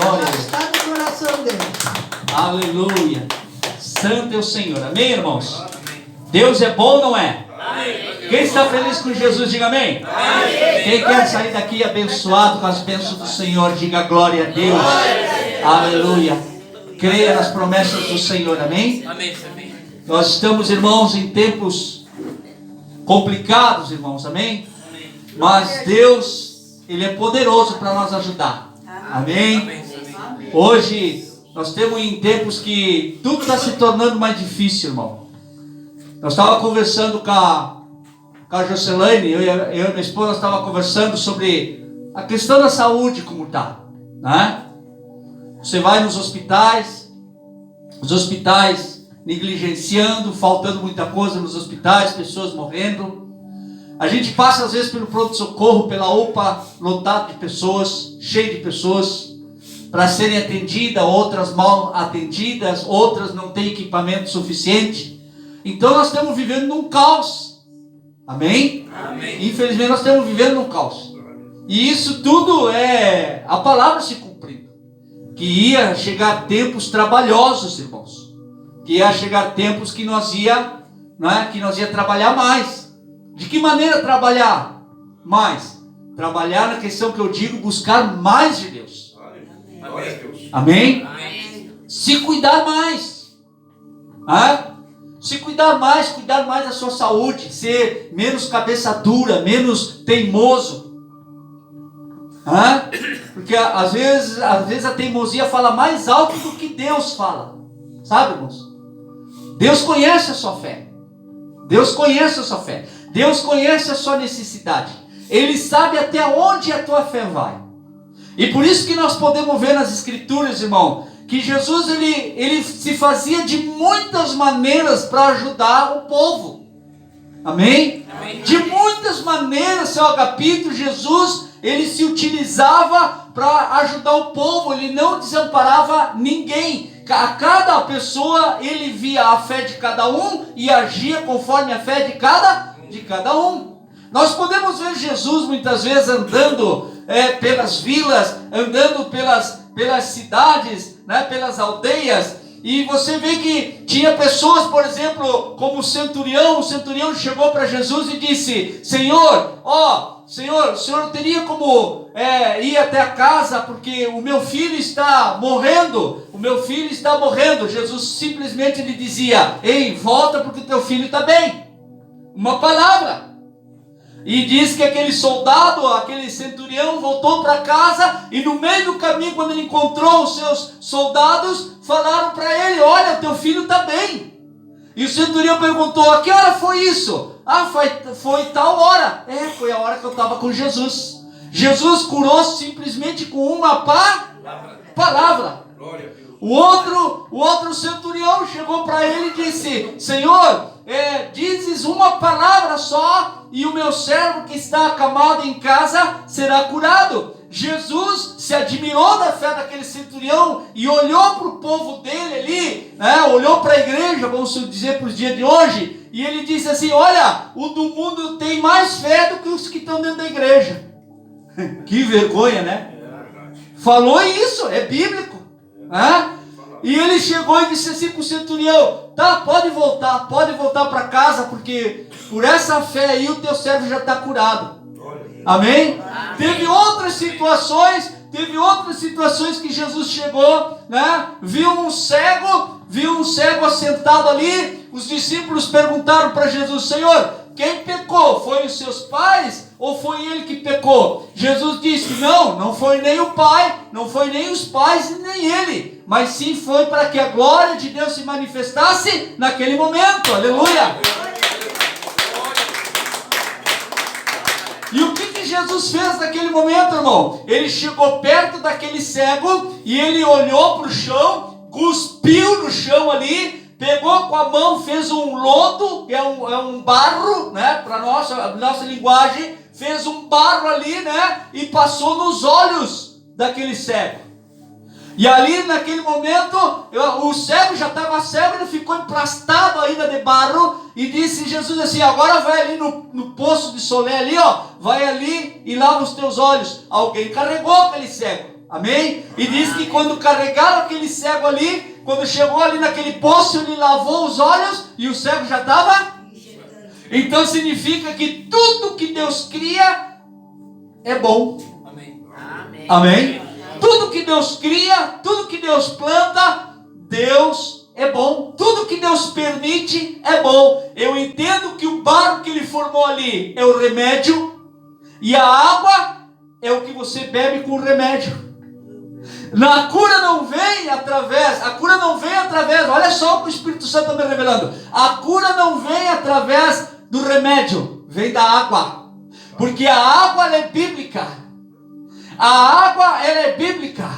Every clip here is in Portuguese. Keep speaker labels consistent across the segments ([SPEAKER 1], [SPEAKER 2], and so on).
[SPEAKER 1] Glória a Deus.
[SPEAKER 2] Está no coração dele.
[SPEAKER 1] Aleluia. Santo é o Senhor. Amém, irmãos? Deus é bom, não é? Quem está feliz com Jesus, diga amém. Quem quer sair daqui abençoado com as bênçãos do Senhor, diga glória a Deus. Aleluia. Creia nas promessas do Senhor, amém? Nós estamos, irmãos, em tempos complicados, irmãos, amém? Mas Deus, Ele é poderoso para nos ajudar, amém? Hoje nós estamos em tempos que tudo está se tornando mais difícil, irmão. Nós estávamos conversando com a Jocelaine, eu e minha esposa estávamos conversando sobre a questão da saúde, como está, né? Você vai nos hospitais, os hospitais negligenciando, faltando muita coisa nos hospitais, pessoas morrendo. A gente passa às vezes pelo pronto-socorro, pela UPA, lotado de pessoas, cheio de pessoas, para serem atendidas, outras mal atendidas, outras não têm equipamento suficiente. Então nós estamos vivendo num caos, amém? Amém. Infelizmente nós estamos vivendo num caos. E isso tudo é a palavra se cumprindo. Que ia chegar tempos trabalhosos, irmãos. Que ia chegar tempos que nós ia trabalhar mais. De que maneira trabalhar mais? Trabalhar na questão que eu digo, buscar mais de Deus. Amém? Amém? Se cuidar mais. Se cuidar mais da sua saúde, ser menos cabeça dura, menos teimoso. Porque às vezes a teimosia fala mais alto do que Deus fala. Sabe, irmãos? Deus conhece a sua fé. Deus conhece a sua fé. Deus conhece a sua necessidade. Ele sabe até onde a tua fé vai. E por isso que nós podemos ver nas Escrituras, irmão, que Jesus ele se fazia de muitas maneiras para ajudar o povo. Amém? Amém? De muitas maneiras, seu Agapito, Jesus, ele se utilizava para ajudar o povo. Ele não desamparava ninguém. A cada pessoa ele via a fé de cada um e agia conforme a fé de cada um. Nós podemos ver Jesus muitas vezes andando pelas vilas, andando pelas cidades, né, pelas aldeias, e você vê que tinha pessoas, por exemplo, como o centurião chegou para Jesus e disse: Senhor, o senhor teria como ir até a casa, porque o meu filho está morrendo, Jesus simplesmente lhe dizia: ei, volta porque o teu filho está bem. Uma palavra. E diz que aquele soldado, aquele centurião voltou para casa, e no meio do caminho, quando ele encontrou os seus soldados, falaram para ele: olha, teu filho está bem. E o centurião perguntou: a que hora foi isso? Foi tal hora. Foi a hora que eu estava com Jesus. Jesus curou simplesmente com uma palavra. O outro centurião chegou para ele e disse: Senhor, dizes uma palavra só e o meu servo que está acamado em casa será curado. Jesus se admirou da fé daquele centurião e olhou para o povo dele ali, né? Olhou para a igreja, vamos dizer, para os dias de hoje, e ele disse assim: olha, o do mundo tem mais fé do que os que estão dentro da igreja. Que vergonha, né? Falou isso, é bíblico. E ele chegou e disse assim para o centurião: tá, pode voltar para casa, porque por essa fé aí o teu servo já está curado. Amém? Teve outras situações que Jesus chegou, né? Viu um cego assentado ali. Os discípulos perguntaram para Jesus: Senhor, quem pecou? Foi os seus pais ou foi ele que pecou? Jesus disse: não foi nem o pai, não foi nem os pais e nem ele, mas sim foi para que a glória de Deus se manifestasse naquele momento. Aleluia! E o que Jesus fez naquele momento, irmão? Ele chegou perto daquele cego e ele olhou para o chão, cuspiu no chão ali, pegou com a mão, fez um lodo, que é um barro, né, para nossa linguagem, fez um barro ali, né, e passou nos olhos daquele cego. E ali naquele momento, o cego já estava cego, ele ficou emplastado ainda de barro, e disse Jesus assim: agora vai ali no poço de Solé ali, ó, vai ali e lava os teus olhos. Alguém carregou aquele cego, amém? E diz que quando carregaram aquele cego ali, quando chegou ali naquele poço, ele lavou os olhos e o cego já estava. Então significa que tudo que Deus cria é bom.
[SPEAKER 2] Amém.
[SPEAKER 1] Amém? Tudo que Deus cria, tudo que Deus planta, Deus é bom. Tudo que Deus permite é bom. Eu entendo que o barro que Ele formou ali é o remédio, e a água é o que você bebe com o remédio. A cura não vem através, olha só o que o Espírito Santo está me revelando. A cura não vem através do remédio, vem da água. Porque a água ela é bíblica. A água, ela é bíblica.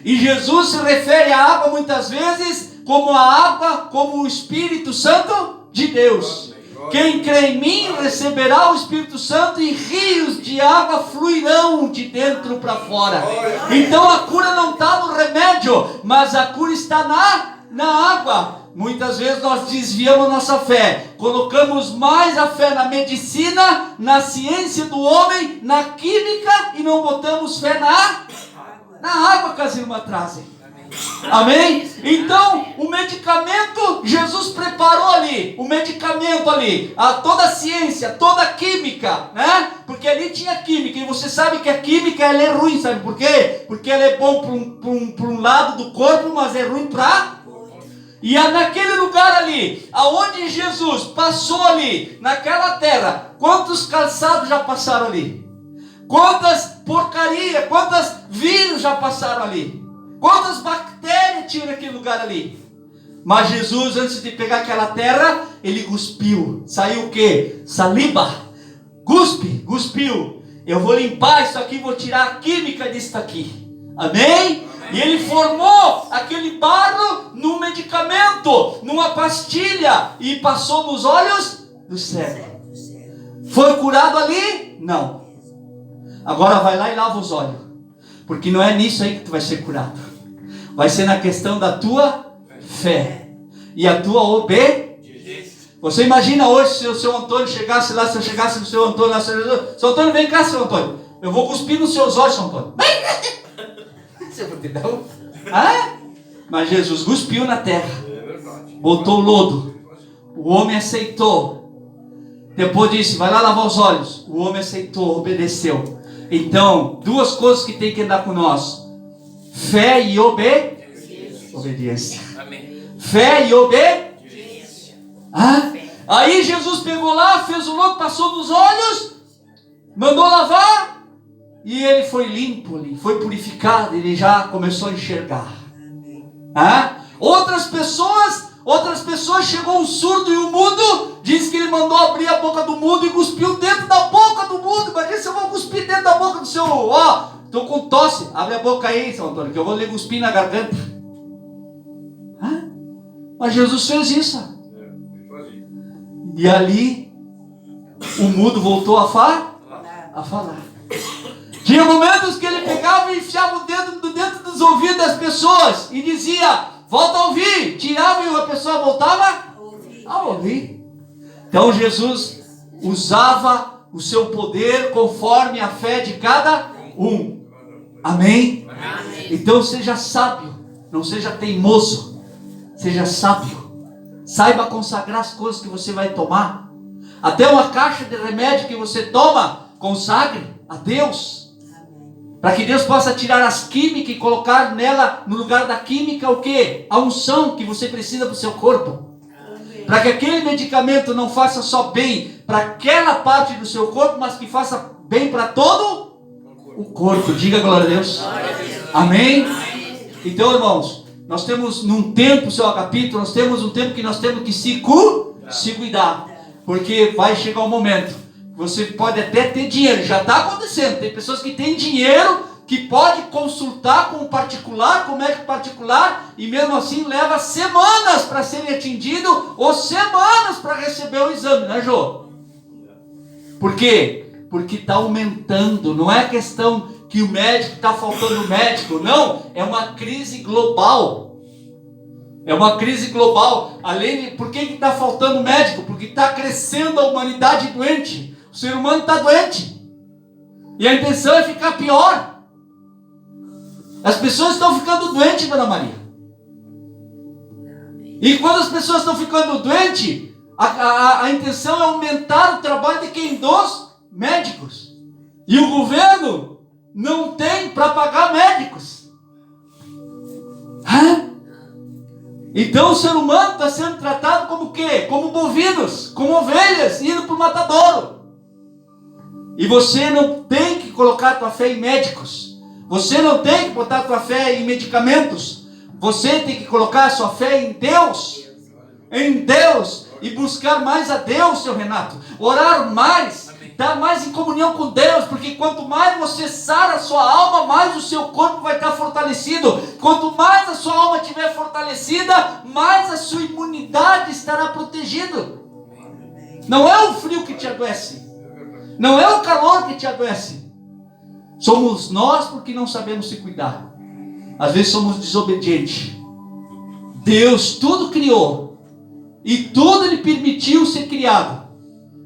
[SPEAKER 1] E Jesus se refere à água muitas vezes como a água, como o Espírito Santo de Deus. Quem crê em mim receberá o Espírito Santo e rios de água fluirão de dentro para fora. Então a cura não está no remédio, mas a cura está na água. Muitas vezes nós desviamos nossa fé, colocamos mais a fé na medicina, na ciência do homem, na química, e não botamos fé na água que as irmãs trazem. Amém? Então, o medicamento, Jesus preparou ali, o medicamento ali, toda a ciência, toda a química, né? Porque ali tinha química, e você sabe que a química ela é ruim, sabe por quê? Porque ela é bom para um lado do corpo, mas é ruim para... E naquele lugar ali, aonde Jesus passou ali, naquela terra, quantos calçados já passaram ali? Quantas porcarias, quantas vírus já passaram ali? Quantas bactérias tinha naquele lugar ali? Mas Jesus, antes de pegar aquela terra, ele cuspiu. Saiu o quê? Saliva. Cuspiu. Eu vou limpar isso aqui, vou tirar a química disso aqui. Amém? E ele formou aquele barro num medicamento, numa pastilha, e passou nos olhos do cego. Foi curado ali? Não. Agora vai lá e lava os olhos, porque não é nisso aí que tu vai ser curado. Vai ser na questão da tua fé e a tua obediência. Você imagina hoje se o seu Antônio chegasse lá, se eu chegasse no seu Antônio lá, seu Antônio, vem cá, seu Antônio, eu vou cuspir nos seus olhos, seu Antônio. Você entendeu? Mas Jesus cuspiu na terra, botou lodo, o homem aceitou. Depois disse: vai lá lavar os olhos. O homem aceitou, obedeceu. Então, duas coisas que tem que andar com nós: fé e obediência. Fé e obediência. Aí Jesus pegou lá, fez o lodo, passou nos olhos, mandou lavar, e ele foi limpo ali, foi purificado, ele já começou a enxergar. Outras pessoas, chegou um surdo e um mudo, diz que ele mandou abrir a boca do mudo e cuspiu dentro da boca do mudo. Imagina se eu vou cuspir dentro da boca do seu, estou com tosse, abre a boca aí, São Antônio, que eu vou lhe cuspir na garganta. Mas Jesus fez isso. E ali, o mudo voltou a falar. Tinha momentos que ele pegava e enfiava o dedo dentro dos ouvidos das pessoas e dizia: volta a ouvir. Tirava e a pessoa voltava a ouvir. Então Jesus usava o seu poder conforme a fé de cada um. Amém? Então seja sábio, não seja teimoso. Seja sábio. Saiba consagrar as coisas que você vai tomar. Até uma caixa de remédio que você toma, consagre a Deus. Para que Deus possa tirar as químicas e colocar nela, no lugar da química, o quê? A unção que você precisa para o seu corpo. Para que aquele medicamento não faça só bem para aquela parte do seu corpo, mas que faça bem para todo o corpo. Diga glória a Deus. Amém? Então, irmãos, nós temos num tempo, seu Agapito, nós temos um tempo que nós temos que se cuidar. Porque vai chegar um momento. Você pode até ter dinheiro, já está acontecendo. Tem pessoas que têm dinheiro, que pode consultar com um particular, com um médico particular, e mesmo assim leva semanas para serem atendidos, ou semanas para receber o exame, né, Jô? Por quê? Porque está aumentando. Não é questão que o médico está faltando médico. Não, é uma crise global. É uma crise global. Por que está faltando médico? Porque está crescendo a humanidade doente. O ser humano está doente. E a intenção é ficar pior. As pessoas estão ficando doentes, Dona Maria. E quando as pessoas estão ficando doentes, a intenção é aumentar o trabalho de quem? Dos médicos. E o governo não tem para pagar médicos. Então o ser humano está sendo tratado como o quê? Como bovinos, como ovelhas, indo para o matadouro. E você não tem que colocar a tua fé em médicos. Você não tem que botar a tua fé em medicamentos. Você tem que colocar a sua fé em Deus. Em Deus. E buscar mais a Deus, seu Renato. Orar mais. Estar mais em comunhão com Deus. Porque quanto mais você sara a sua alma, mais o seu corpo vai estar fortalecido. Quanto mais a sua alma estiver fortalecida, mais a sua imunidade estará protegida. Não é o frio que te adoece. Não é o calor que te adoece. Somos nós porque não sabemos se cuidar. Às vezes somos desobedientes. Deus tudo criou. E tudo Ele permitiu ser criado.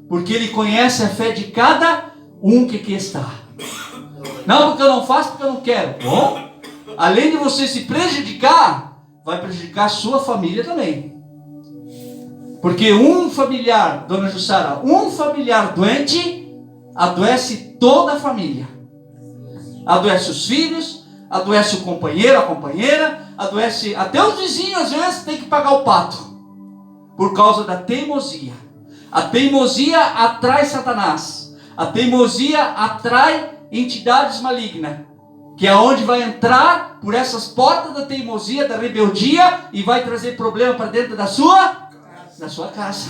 [SPEAKER 1] Porque Ele conhece a fé de cada um que aqui está. Não, porque eu não faço, porque eu não quero. Bom, além de você se prejudicar, vai prejudicar a sua família também. Porque um familiar, Dona Jussara, um familiar doente, adoece toda a família. Adoece os filhos, adoece o companheiro, a companheira, adoece até os vizinhos, às vezes tem que pagar o pato. Por causa da teimosia. A teimosia atrai Satanás. A teimosia atrai entidades malignas. Que é onde vai entrar por essas portas da teimosia, da rebeldia, e vai trazer problema para dentro da sua casa.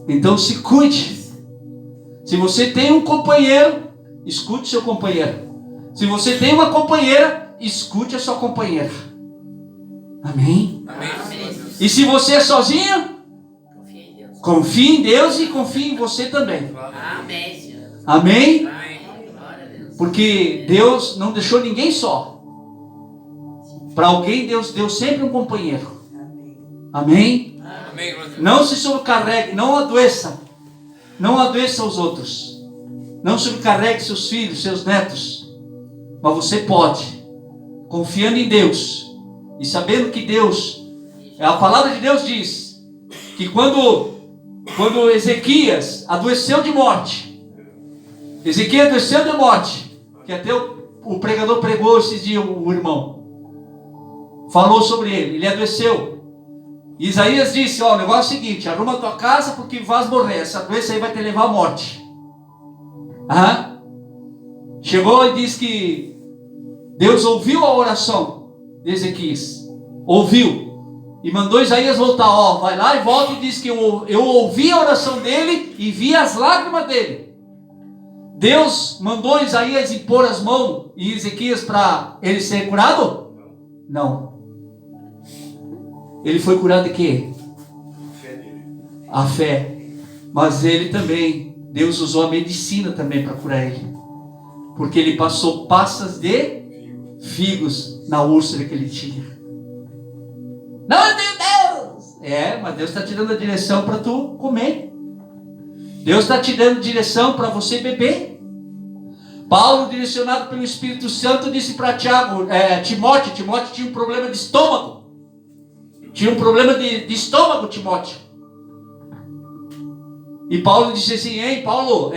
[SPEAKER 1] Então se cuide. Se você tem um companheiro, escute seu companheiro. Se você tem uma companheira, escute a sua companheira. Amém? Amém. E se você é sozinho, confie em Deus e confie em você também. Amém? Amém? Porque Deus não deixou ninguém só. Para alguém Deus deu sempre um companheiro. Amém? Amém. Não se sobrecarregue, não adoeça. Não adoeça os outros. Não sobrecarregue seus filhos, seus netos. Mas você pode, confiando em Deus e sabendo que Deus, a palavra de Deus diz que quando Ezequias adoeceu de morte, Ezequias adoeceu de morte, que até o pregador pregou esses dias, o irmão falou sobre ele adoeceu. Isaías disse: ó, o negócio é o seguinte, arruma a tua casa porque vais morrer, essa doença aí vai te levar à morte. Chegou e disse que Deus ouviu a oração de Ezequias, ouviu, e mandou Isaías voltar. Ó, vai lá e volta e diz que eu ouvi a oração dele e vi as lágrimas dele. Deus mandou Isaías impor as mãos em Ezequias para ele ser curado? Não. Ele foi curado de quê? A fé. Mas ele também, Deus usou a medicina também para curar ele. Porque ele passou passas de figos na úlcera que ele tinha. Não, eu tenho Deus! Mas Deus está te dando a direção para tu comer. Deus está te dando direção para você beber. Paulo, direcionado pelo Espírito Santo, disse para Timóteo tinha um problema de estômago. Tinha um problema de estômago, Timóteo. E Paulo disse assim: ei, Paulo,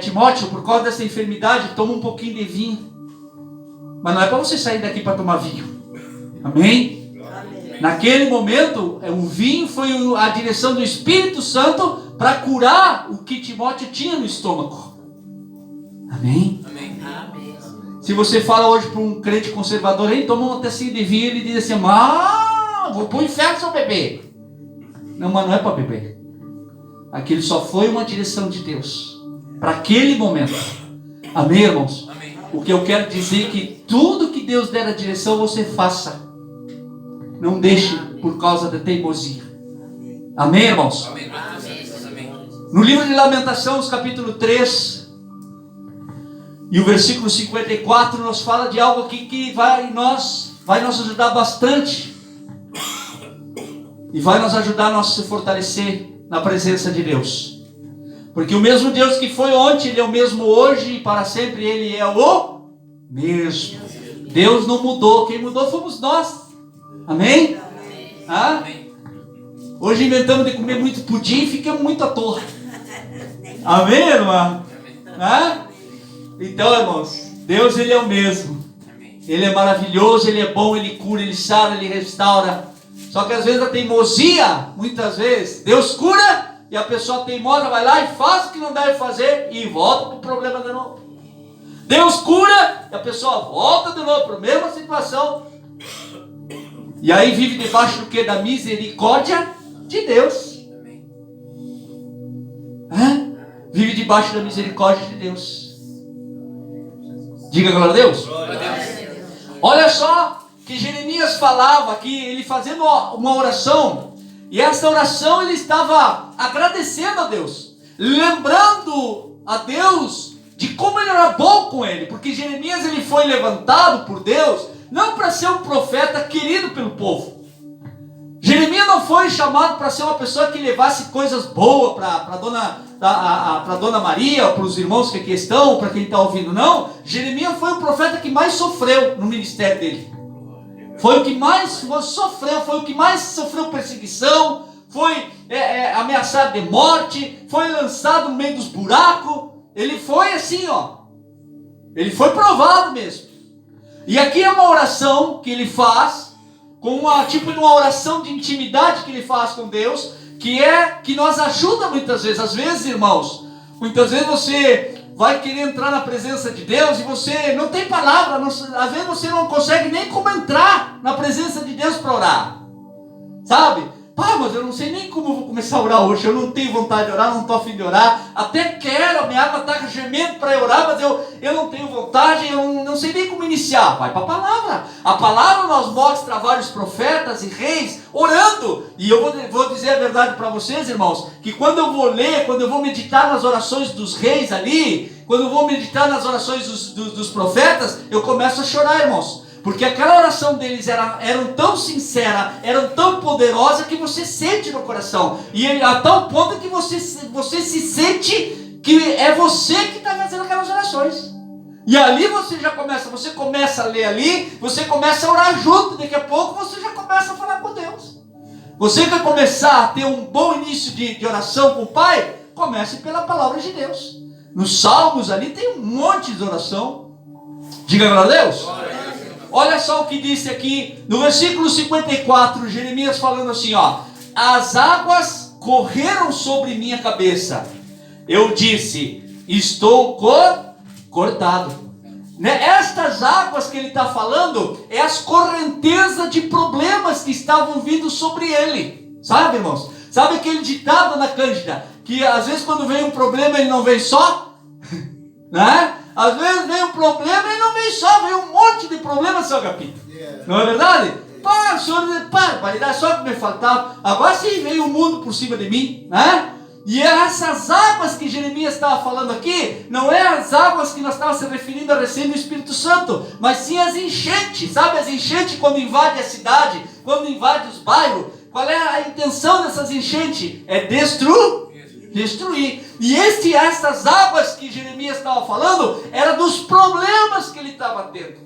[SPEAKER 1] Timóteo, por causa dessa enfermidade, toma um pouquinho de vinho. Mas não é para você sair daqui para tomar vinho. Amém? Amém? Naquele momento, o vinho foi a direção do Espírito Santo para curar o que Timóteo tinha no estômago. Amém? Amém. Amém. Se você fala hoje para um crente conservador, ele toma um tacinho de vinho, ele diz assim: vou para o inferno se eu beber. Não, mas não é para beber. Aquilo só foi uma direção de Deus para aquele momento. Amém, irmãos? Amém. O que eu quero dizer é que tudo que Deus der a direção, você faça. Não deixe por causa da teimosia. Amém, irmãos? Amém. No livro de Lamentações, capítulo 3 E o versículo 54 nos fala de algo aqui que vai nos ajudar bastante. E vai nos ajudar a nós se fortalecer na presença de Deus. Porque o mesmo Deus que foi ontem, Ele é o mesmo hoje e para sempre Ele é o mesmo. Deus não mudou, quem mudou fomos nós. Amém? Amém. Hoje inventamos de comer muito pudim e ficamos muito à toa. Amém, irmã? Então, irmãos, Deus Ele é o mesmo. Ele é maravilhoso, Ele é bom, Ele cura, Ele sara, Ele restaura. Só que às vezes a teimosia, muitas vezes, Deus cura e a pessoa teimosa vai lá e faz o que não deve fazer e volta para o problema de novo. Deus cura e a pessoa volta de novo para a mesma situação. E aí vive debaixo do que? Da misericórdia de Deus. Vive debaixo da misericórdia de Deus. Diga glória a Deus. Olha só que Jeremias falava aqui, ele fazendo uma oração, e essa oração ele estava agradecendo a Deus, lembrando a Deus de como ele era bom com ele, porque Jeremias ele foi levantado por Deus, não para ser um profeta querido pelo povo. Jeremias não foi chamado para ser uma pessoa que levasse coisas boas para Dona Maria, para os irmãos que aqui estão, para quem está ouvindo, não. Jeremias foi o profeta que mais sofreu no ministério dele. Foi o que mais sofreu, foi o que mais sofreu perseguição, foi ameaçado de morte, foi lançado no meio dos buracos. Ele foi assim, ele foi provado mesmo. E aqui é uma oração que ele faz, com tipo de uma oração de intimidade que ele faz com Deus, que nos ajuda muitas vezes. Às vezes, irmãos, muitas vezes você vai querer entrar na presença de Deus e você não tem palavra, às vezes você não consegue nem como entrar na presença de Deus para orar, sabe? Mas eu não sei nem como eu vou começar a orar hoje, eu não tenho vontade de orar, não estou a fim de orar, até quero, a minha alma está gemendo para orar, mas eu não tenho vontade, eu não sei nem como iniciar. Vai para a palavra. A palavra nos mostra vários profetas e reis orando, e eu vou dizer a verdade para vocês, irmãos, que quando eu vou ler, quando eu vou meditar nas orações dos reis ali, quando eu vou meditar nas orações dos profetas, eu começo a chorar, irmãos. Porque aquela oração deles eram tão sincera, eram tão poderosa que você sente no coração. E a tal ponto que você se sente que é você que está fazendo aquelas orações. E ali você começa a ler ali, você começa a orar junto, daqui a pouco você já começa a falar com Deus. Você quer começar a ter um bom início de oração com o Pai? Comece pela palavra de Deus. Nos Salmos ali tem um monte de oração. Diga glória a Deus. Olha só o que disse aqui no versículo 54, Jeremias falando assim, as águas correram sobre minha cabeça. Eu disse, estou cortado. Estas águas que ele está falando, é as correntezas de problemas que estavam vindo sobre ele. Sabe, irmãos? Sabe aquele ditado, Ana Cândida, que às vezes quando vem um problema ele não vem só? Né? Às vezes vem um problema e não vem só, vem um monte de problemas, seu Agapito. Não é verdade? O senhor, vai só que me faltava. Agora sim veio o mundo por cima de mim, né? E essas águas que Jeremias estava falando aqui, não é as águas que nós estávamos se referindo a recém do Espírito Santo, mas sim as enchentes, sabe? As enchentes quando invadem a cidade, quando invadem os bairros. Qual é a intenção dessas enchentes? É destruir. E estas águas que Jeremias estava falando, eram dos problemas que ele estava tendo.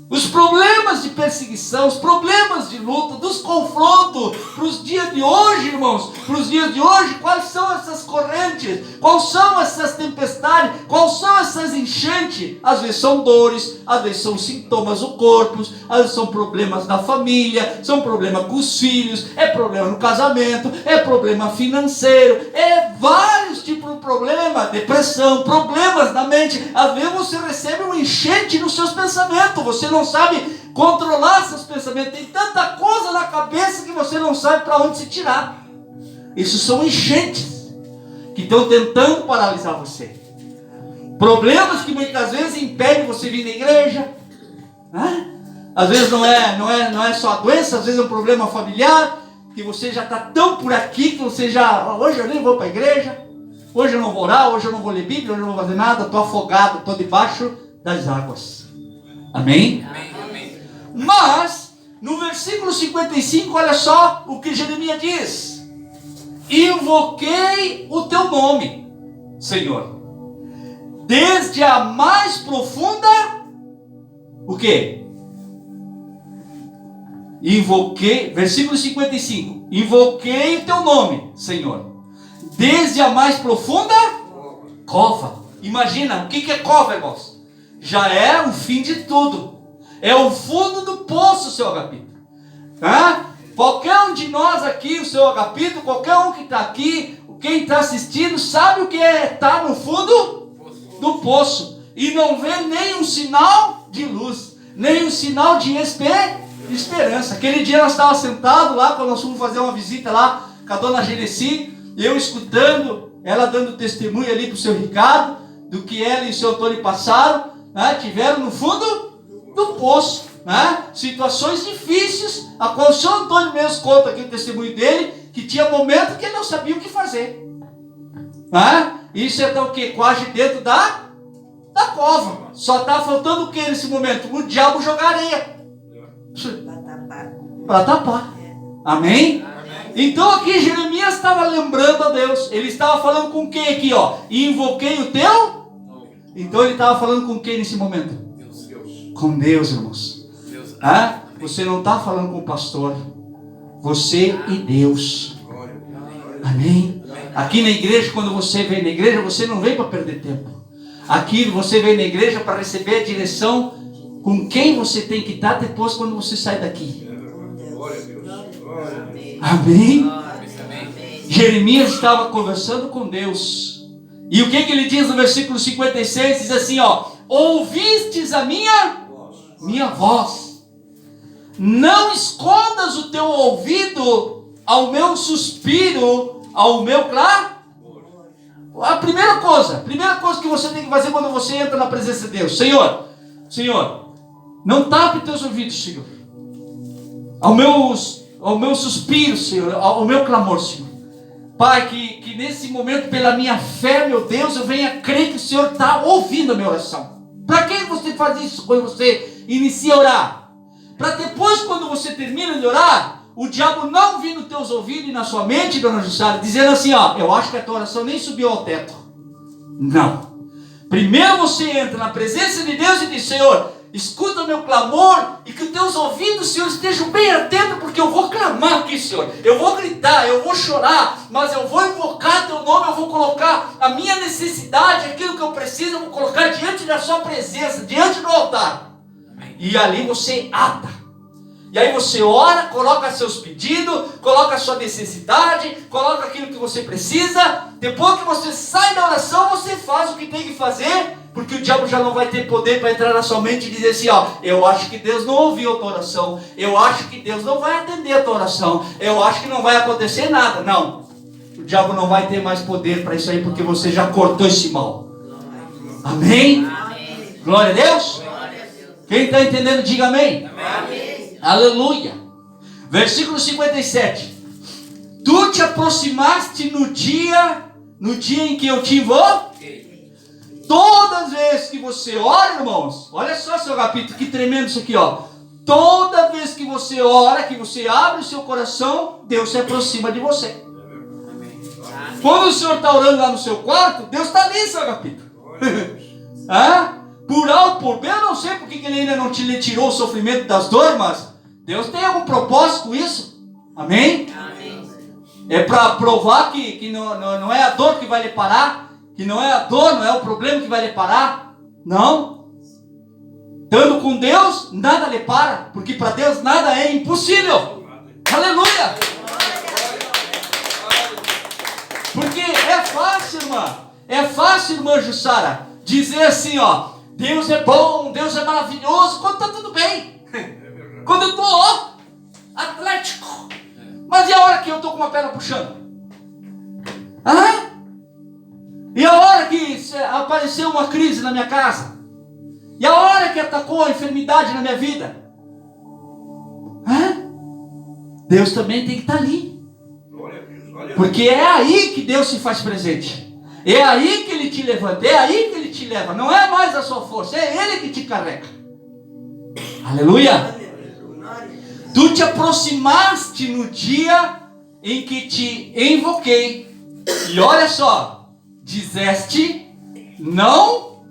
[SPEAKER 1] Os problemas de perseguição, os problemas de luta, dos confrontos, para os dias de hoje, irmãos, para os dias de hoje, quais são essas correntes, quais são essas tempestades, quais são essas enchentes? Às vezes são dores, às vezes são sintomas do corpo, às vezes são problemas da família, são problemas com os filhos, é problema no casamento, é problema financeiro, é vários tipos de problema, depressão, problemas na mente. Às vezes você recebe um enchente nos seus pensamentos, você não sabe controlar seus pensamentos, tem tanta coisa na cabeça que você não sabe para onde se tirar. Isso são enchentes que estão tentando paralisar você, problemas que muitas vezes impedem você vir na igreja, né? Às vezes não é só a doença, às vezes é um problema familiar, que você já está tão por aqui que você hoje eu nem vou para a igreja, hoje eu não vou orar, hoje eu não vou ler Bíblia, hoje eu não vou fazer nada, estou afogado, estou debaixo das águas. Amém?
[SPEAKER 2] Amém.
[SPEAKER 1] Mas, no versículo 55, olha só o que Jeremias diz: invoquei o teu nome, Senhor, desde a mais profunda, o quê? Invoquei, versículo 55, invoquei o teu nome, Senhor, desde a mais profunda cova. Imagina, o que é cova, irmãos? Já é o fim de tudo, é o fundo do poço, seu Agapito. Qualquer um de nós aqui, o seu Agapito, qualquer um que está aqui, quem está assistindo, sabe o que é estar no fundo do poço e não vê nenhum sinal de luz, nenhum sinal de esperança. Aquele dia nós estávamos sentados lá, quando nós fomos fazer uma visita lá com a dona Genesi, eu escutando, ela dando testemunho ali para o seu Ricardo, do que ela e o seu Antônio passaram, tiveram no fundo do poço, situações difíceis, a qual o seu Antônio mesmo conta aqui o testemunho dele, que tinha momento que ele não sabia o que fazer. Isso é o que? Quase dentro da cova. Só está faltando o que nesse momento? O diabo jogar areia para tapar. Amém? Então aqui Jeremias estava lembrando a Deus. Ele estava falando com quem aqui? Invoquei o teu. Então ele estava falando com quem nesse momento?
[SPEAKER 2] Deus.
[SPEAKER 1] Com Deus, irmãos. Você não está falando com o pastor, você e Deus. Amém? Aqui na igreja, quando você vem na igreja, você não vem para perder tempo. Aqui você vem na igreja para receber a direção com quem você tem que estar depois quando você sai daqui. Amém? Jeremias estava conversando com Deus. E o que ele diz no versículo 56? Diz assim, ouvistes a minha voz. Não escondas o teu ouvido ao meu suspiro, ao meu clamor. A primeira coisa que você tem que fazer quando você entra na presença de Deus: Senhor, não tape teus ouvidos, Senhor, ao meu suspiro, Senhor, ao meu clamor, Senhor. Pai, que nesse momento, pela minha fé, meu Deus, eu venha crer que o Senhor está ouvindo a minha oração. Para que você faz isso quando você inicia a orar? Para depois, quando você termina de orar, o diabo não vir nos teus ouvidos e na sua mente, dona Jussara, dizendo assim, eu acho que a tua oração nem subiu ao teto. Não. Primeiro você entra na presença de Deus e diz: Senhor, escuta o meu clamor, e que os teus ouvidos, Senhor, estejam bem atentos, porque eu vou clamar aqui, Senhor. Eu vou gritar, eu vou chorar, mas eu vou invocar teu nome, eu vou colocar a minha necessidade, aquilo que eu preciso, eu vou colocar diante da sua presença, diante do altar. E ali você ata. E aí você ora, coloca seus pedidos, coloca a sua necessidade, coloca aquilo que você precisa. Depois que você sai da oração, você faz o que tem que fazer, porque o diabo já não vai ter poder para entrar na sua mente e dizer assim, eu acho que Deus não ouviu a tua oração, eu acho que Deus não vai atender a tua oração, eu acho que não vai acontecer nada. Não, o diabo não vai ter mais poder para isso aí, porque você já cortou esse mal. Amém? Amém. Glória a Deus. Quem está entendendo, diga amém. Amém. Aleluia. Versículo 57. Tu te aproximaste no dia em que eu te invoquei. Todas as vezes que você ora, irmãos, olha só, seu Agapito, que tremendo isso aqui, Toda vez que você ora, que você abre o seu coração, Deus se aproxima de você. Quando o senhor está orando lá no seu quarto, Deus está ali, seu Agapito. Por A ou por B, eu não sei porque ele ainda não lhe tirou o sofrimento das dores, mas Deus tem algum propósito com isso. Amém? Amém. É para provar que não é a dor que vai lhe parar, que não é a dor, não é o problema que vai lhe parar. Não. Estando com Deus, nada lhe para, porque para Deus nada é impossível. Aleluia! Porque é fácil, irmã Jussara, dizer assim, Deus é bom, Deus é maravilhoso, quando está tudo bem. Quando eu estou, atlético. Mas e a hora que eu estou com uma perna puxando? E a hora que apareceu uma crise na minha casa? E a hora que atacou a enfermidade na minha vida? Deus também tem que estar ali. Porque é aí que Deus se faz presente. É aí que Ele te levanta, é aí que Ele te leva. Não é mais a sua força, é Ele que te carrega. Aleluia. Tu te aproximaste no dia em que te invoquei. E olha só, dizeste, não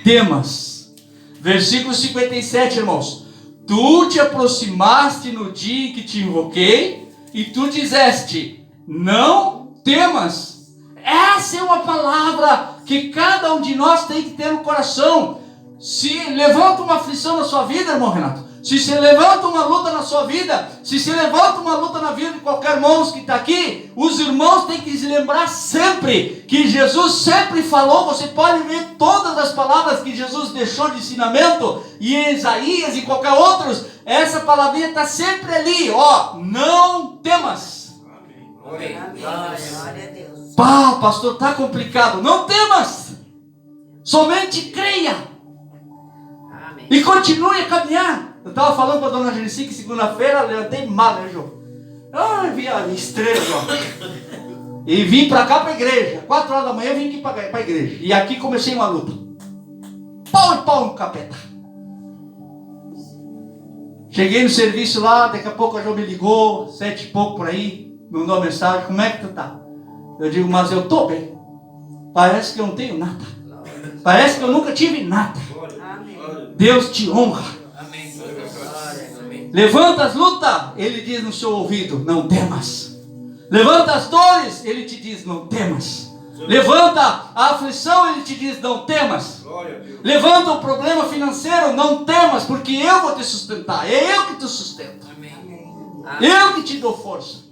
[SPEAKER 1] temas. Versículo 57, irmãos. Tu te aproximaste no dia em que te invoquei, e tu dizeste, não temas. Essa é uma palavra que cada um de nós tem que ter no coração. Se levanta uma aflição na sua vida, irmão Renato, se se levanta uma luta na sua vida, se se levanta uma luta na vida de qualquer irmão que está aqui, os irmãos têm que se lembrar sempre que Jesus sempre falou. Você pode ver todas as palavras que Jesus deixou de ensinamento, e em Isaías e qualquer outros, essa palavrinha está sempre ali, ó, não temas.
[SPEAKER 2] Amém. Glória a Deus.
[SPEAKER 1] Pá, pastor, está complicado. Não temas, somente creia.
[SPEAKER 2] Amém.
[SPEAKER 1] E continue a caminhar. Eu estava falando para a dona Genesi que segunda-feira levantei mal, né, Jô? Eu vi a estrela, ó. E vim para cá para a igreja. 4 horas da manhã eu vim aqui para a igreja. E aqui comecei uma luta. Pau e pau no capeta. Cheguei no serviço lá, daqui a pouco a Jô me ligou, 7 e pouco por aí, me mandou uma mensagem, como é que tu tá? Eu digo, mas eu estou bem. Parece que eu não tenho nada. Parece que eu nunca tive nada.
[SPEAKER 2] Amém.
[SPEAKER 1] Deus te honra. Levanta as lutas, Ele diz no seu ouvido, não temas. Levanta as dores, Ele te diz, não temas. Levanta a aflição, Ele te diz, não temas. Levanta o problema financeiro, não temas, porque eu vou te sustentar. É eu que te sustento. Eu que te dou força.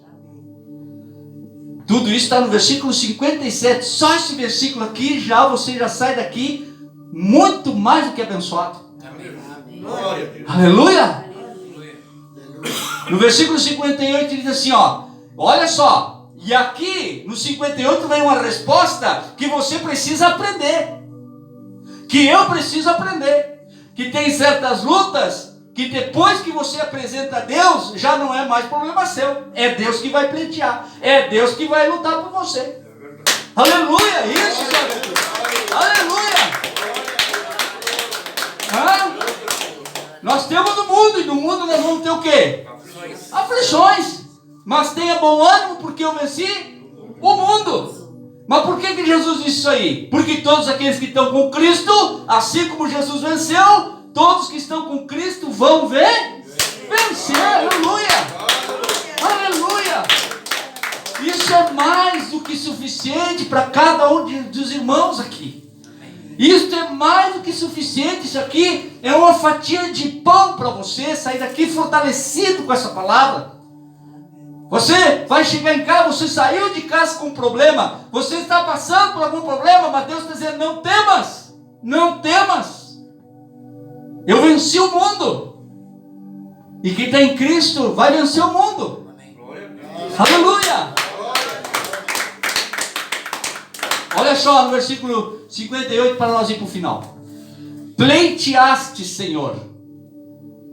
[SPEAKER 1] Tudo isso está no versículo 57. Só esse versículo aqui, você já sai daqui muito mais do que abençoado. Aleluia. No versículo 58 ele diz assim, ó, olha só, e aqui no 58 vem uma resposta que você precisa aprender, que eu preciso aprender, que tem certas lutas que depois que você apresenta a Deus, já não é mais problema seu, é Deus que vai pleitear, é Deus que vai lutar por você. Aleluia, isso, Senhor. Aleluia. Nós temos no mundo, e no mundo nós vamos ter o quê? Aflições. Mas tenha bom ânimo, porque eu venci o mundo. Mas por que Jesus disse isso aí? Porque todos aqueles que estão com Cristo, assim como Jesus venceu, todos que estão com Cristo vão vencer. Aleluia. Aleluia. Isso é mais do que suficiente para cada um dos irmãos aqui. Isso é mais do que suficiente. Isso aqui é uma fatia de pão para você sair daqui fortalecido com essa palavra. Você vai chegar em casa, você saiu de casa com um problema, você está passando por algum problema, mas Deus está dizendo, não temas, não temas. Eu venci o mundo. E quem está em Cristo vai vencer o mundo. Aleluia. Olha só no versículo 58 para nós ir para o final. Pleiteaste, Senhor,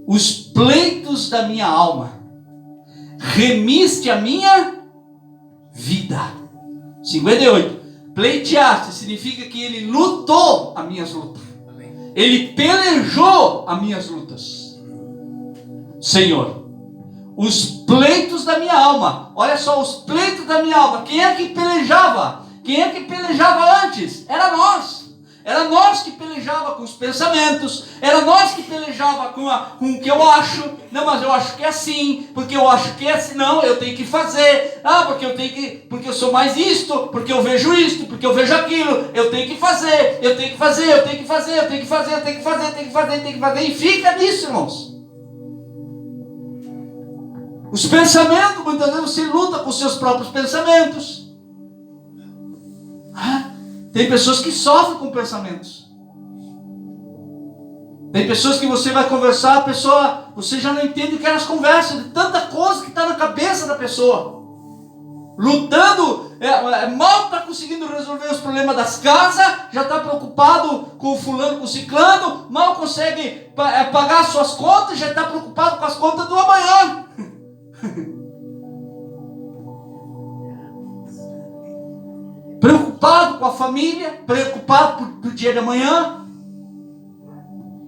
[SPEAKER 1] os pleitos da minha alma, remiste a minha vida. 58. Pleiteaste significa que ele lutou as minhas lutas. Ele pelejou as minhas lutas. Senhor, os pleitos da minha alma. Olha só, os pleitos da minha alma. Quem é que pelejava? Quem é que pelejava antes? Era nós. Era nós que pelejava com os pensamentos. Era nós que pelejava com o que eu acho. Não, mas eu acho que é assim. Porque eu acho que é assim. Não, eu tenho que fazer. Porque eu sou mais isto. Porque eu vejo isto. Porque eu vejo aquilo. Eu tenho que fazer. Eu tenho que fazer. Eu tenho que fazer. Eu tenho que fazer. Eu tenho que fazer. Eu tenho que fazer. Eu tenho que fazer. E fica nisso, irmãos. Os pensamentos, muitas vezes você luta com os seus próprios pensamentos. Tem pessoas que sofrem com pensamentos. Tem pessoas que você vai conversar, a pessoa, você já não entende o que elas conversam, de tanta coisa que está na cabeça da pessoa. Lutando, mal está conseguindo resolver os problemas das casas, já está preocupado com o fulano, com o ciclano, mal consegue pagar suas contas, já está preocupado com as contas do amanhã. Preocupado preocupado com a família, preocupado pro dia de amanhã,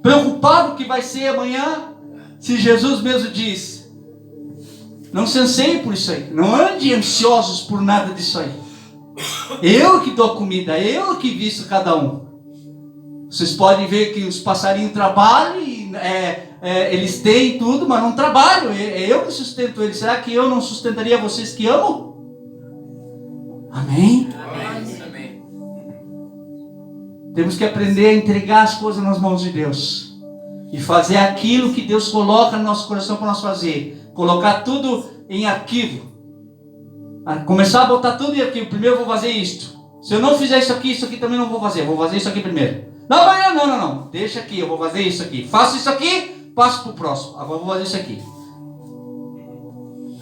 [SPEAKER 1] preocupado com o que vai ser amanhã. Se Jesus mesmo diz: não se anseiem por isso aí, não ande ansiosos por nada disso aí. Eu que dou a comida, eu que visto cada um. Vocês podem ver que os passarinhos trabalham, e, eles têm tudo, mas não trabalham. É eu que sustento eles. Será que eu não sustentaria vocês que amo? Amém?
[SPEAKER 2] Amém.
[SPEAKER 1] Temos que aprender a entregar as coisas nas mãos de Deus e fazer aquilo que Deus coloca no nosso coração para nós fazer. Colocar tudo em arquivo. Começar a botar tudo em arquivo. Primeiro eu vou fazer isto. Se eu não fizer isso aqui também não vou fazer. Vou fazer isso aqui primeiro. Não. Deixa aqui, eu vou fazer isso aqui. Faço isso aqui, passo para o próximo. Agora eu vou fazer isso aqui.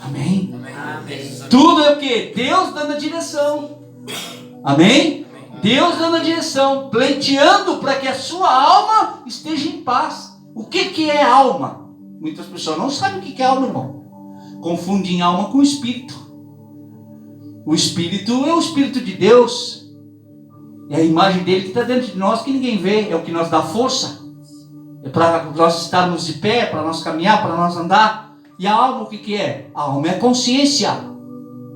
[SPEAKER 1] Amém?
[SPEAKER 2] Amém.
[SPEAKER 1] Tudo é o quê? Deus dando a direção. Amém? Deus dando a direção, pleiteando para que a sua alma esteja em paz. O que é alma? Muitas pessoas não sabem o que é alma, irmão. Confundem alma com espírito. O espírito é o Espírito de Deus. É a imagem dele que está dentro de nós, que ninguém vê. É o que nos dá força. É para nós estarmos de pé, para nós caminhar, para nós andar. E a alma o que é? A alma é consciência.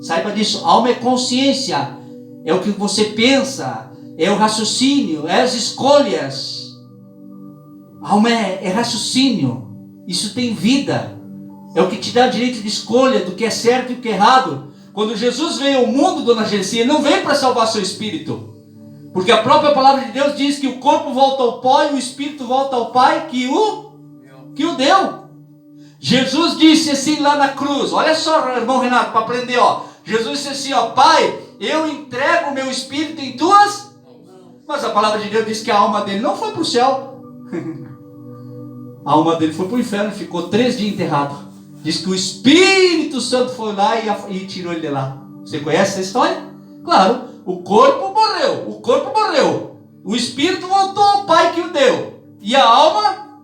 [SPEAKER 1] Saiba disso. A alma é consciência. É o que você pensa. É o raciocínio. É as escolhas. A alma é raciocínio. Isso tem vida. É o que te dá direito de escolha do que é certo e o que é errado. Quando Jesus veio ao mundo, dona Gessi, ele não veio para salvar seu espírito. Porque a própria palavra de Deus diz que o corpo volta ao pó e o espírito volta ao Pai que o deu. Jesus disse assim lá na cruz, olha só, irmão Renato, para aprender, ó. Jesus disse assim, ó: Pai, eu entrego o meu espírito em tuas. Mas a palavra de Deus diz que a alma dele não foi para o céu. A alma dele foi para o inferno, ficou 3 dias enterrado. Diz que o Espírito Santo foi lá e tirou ele de lá. Você conhece essa história? Claro. O corpo morreu. O espírito voltou ao Pai que o deu. E a alma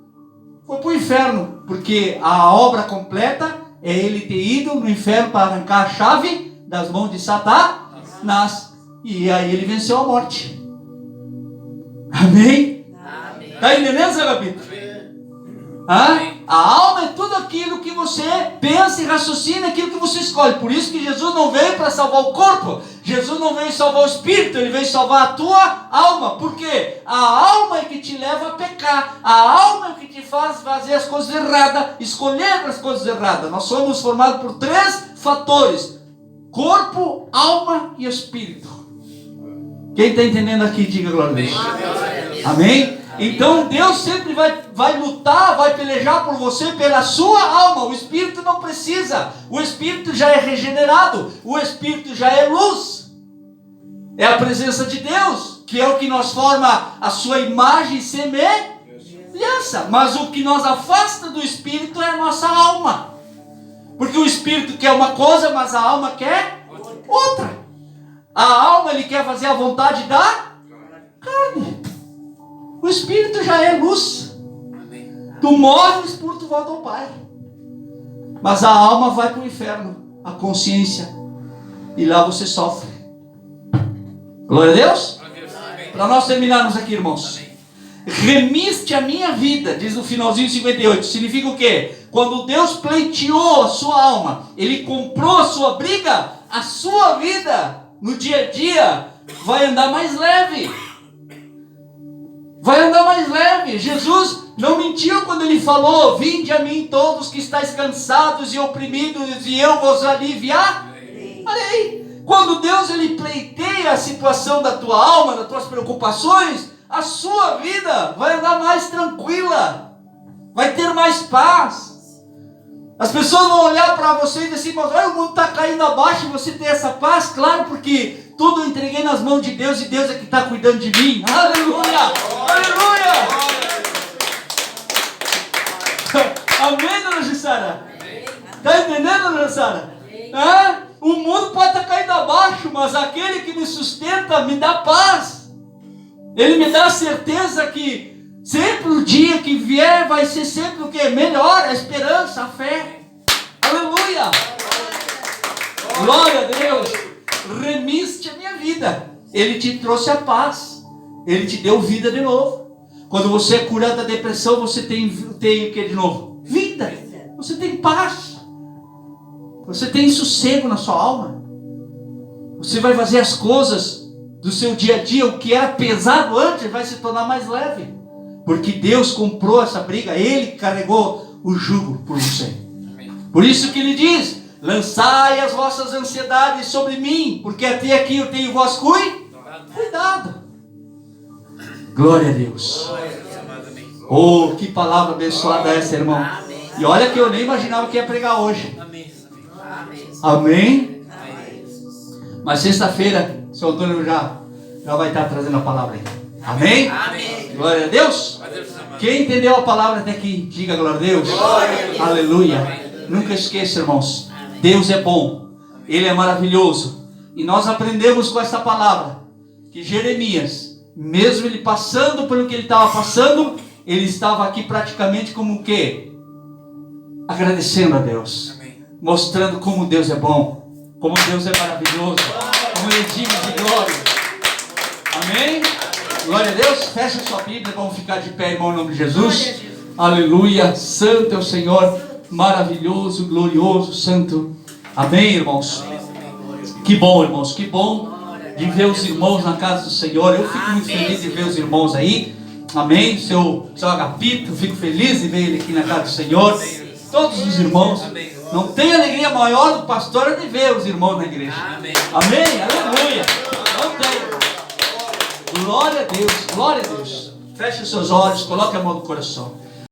[SPEAKER 1] foi para o inferno. Porque a obra completa é ele ter ido no inferno para arrancar a chave das mãos de Satanás. E aí ele venceu a morte. Amém? Está entendendo, Zé Gabito? A alma é tudo aquilo que você pensa e raciocina, aquilo que você escolhe. Por isso que Jesus não veio para salvar o corpo. Jesus não veio salvar o espírito. Ele veio salvar a tua alma. Por quê? A alma é que te leva a pecar. A alma é o que te faz fazer as coisas erradas, escolher as coisas erradas. Nós somos formados por 3 fatores: corpo, alma e espírito. Quem está entendendo aqui, diga glória a Deus. Amém? Então Deus sempre vai lutar, vai pelejar por você, pela sua alma. O espírito não precisa. O espírito já é regenerado. O espírito já é luz. É a presença de Deus, que é o que nos forma a sua imagem e semelhança. Mas o que nos afasta do espírito é a nossa alma. Porque o espírito quer uma coisa, mas a alma quer outra. A alma, ele quer fazer a vontade da carne. O espírito já é luz. Tu morre, o espírito volta ao Pai. Mas a alma vai para o inferno, a consciência. E lá você sofre. Glória a Deus. Para nós terminarmos aqui, irmãos. Remiste a minha vida, diz no finalzinho 58. Significa o quê? Quando Deus pleiteou a sua alma, Ele comprou a sua briga, a sua vida no dia a dia vai andar mais leve. Vai andar mais leve. Jesus não mentiu quando Ele falou: vinde a mim todos que estáis cansados e oprimidos, e eu vos aliviarei. Quando Deus ele pleiteia a situação da tua alma, das tuas preocupações, a sua vida vai andar mais tranquila, vai ter mais paz. As pessoas vão olhar para você e dizer assim: mas olha, o mundo está caindo abaixo e você tem essa paz. Claro, porque tudo eu entreguei nas mãos de Deus e Deus é que está cuidando de mim. Aleluia! Aleluia! Amém, dona Jussara? Está entendendo, dona Jussara? O mundo pode estar caindo abaixo, mas aquele que me sustenta me dá paz. Ele me dá a certeza que sempre o dia que vier vai ser sempre o que? Melhor, a esperança, a fé. Aleluia! Glória a Deus! Remiste a minha vida. Ele te trouxe a paz. Ele te deu vida de novo. Quando você é curado da depressão, você tem o que de novo? Vida. Você tem paz. Você tem sossego na sua alma. Você vai fazer as coisas do seu dia a dia. O que era pesado antes vai se tornar mais leve. Porque Deus comprou essa briga. Ele carregou o jugo por você. Por isso que ele diz: lançai as vossas ansiedades sobre mim, porque até aqui eu tenho vós cuidado. Glória a Deus. Oh, que palavra abençoada essa, irmão. E olha que eu nem imaginava que ia pregar hoje. Amém? Mas sexta-feira, o seu Antônio já vai estar trazendo a palavra aí. Amém? Glória a Deus. Quem entendeu a palavra até aqui, diga glória a Deus. Aleluia. Nunca esqueça, irmãos, Deus é bom, Ele é maravilhoso. E nós aprendemos com essa palavra que Jeremias, mesmo ele passando pelo que ele estava passando, ele estava aqui praticamente como o quê? Agradecendo a Deus. Mostrando como Deus é bom, como Deus é maravilhoso, como Ele é digno de glória. Amém? Glória a Deus. Fecha sua Bíblia, vamos ficar de pé, irmão, em nome de Jesus. Aleluia. Santo é o Senhor, maravilhoso, glorioso, santo. Amém, irmãos? Que bom, irmãos, que bom de ver os irmãos na casa do Senhor. Eu fico muito feliz de ver os irmãos aí. Amém? Seu Agapito, eu fico feliz de ver ele aqui na casa do Senhor. Todos os irmãos. Não tem alegria maior do pastor de ver os irmãos na igreja. Amém? Aleluia. Não tem. Glória a Deus, glória a Deus. Feche os seus olhos, coloque a mão no coração.